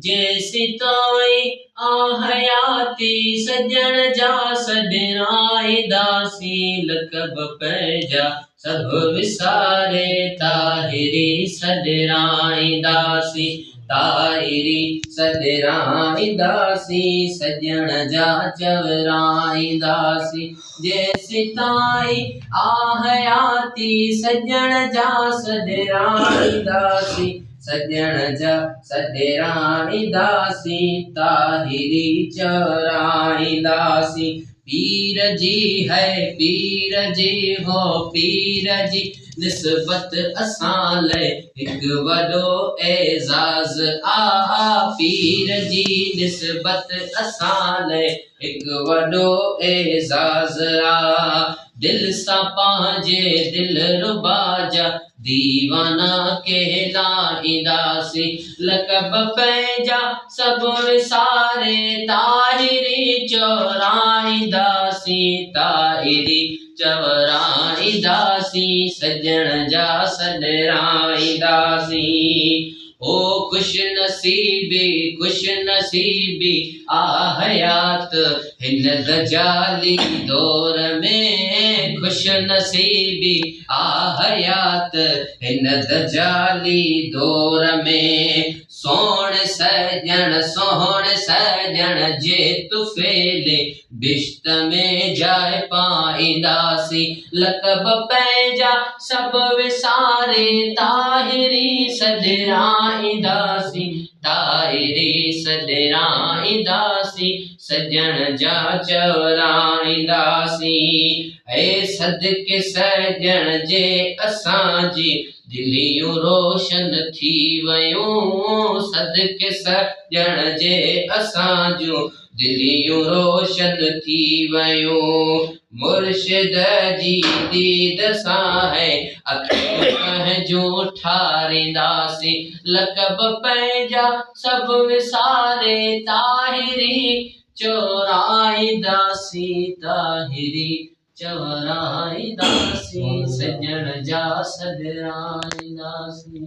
जेसी ताई आहयाती सजण जा सॾिराईंदासी लक़ब पंहिंजा सब विसारे ताहिरी सॾिराईंदासी ताहिरी सॾिराईंदासी सजण जा चवराईंदासी जेसी ताई आहयाती सजण जा सॾिराईंदासी सजण जा सॾिराईंदासी ताहिरी चवराईंदासी पीर जी है पीर जी हो पीर जी निस्बत असां लाइ हिकु वॾो एज़ाज़ आहा पीर जी निस्बत असां लाइ हिकु वॾो एज़ाज़ आ दिल सां पंहिंजे दिलरुबा जा दीवाना कहलाईंदासी लक़ब पंहिंजा सभु विसारे ताहिरी चवराईंदासी ताहिरी चवराईंदासी सजण जा सॾिराईंदासी ओ खुश नसीबी आ हयात हिन दजाली दौर में खुश नसीबी आ हयात हिन दजाली दौर में सोण सजण जे तुफ़ेले बिश्त में जाए पाईंदासी लक़ब पंहिंजा सभु विसारे ताहिरी सॾिराईंदासी ताहिरी सॾिराईंदासी सजण जा चवराईंदासी ऐ सदके सजण जे असांजी दिलियूं रोशन थी वयूं सदके सजण जे असांजूं दिलियूं रोशन थी वयूं मुर्शिद जी दीद सां है अखियूं पंहिंजूं ठारींदासी लक़ब पंहिंजा सभु विसारे ताहिरी चवराईंदासी ताहिरी चवराईंदासी सजण जा सॾिराईंदासी।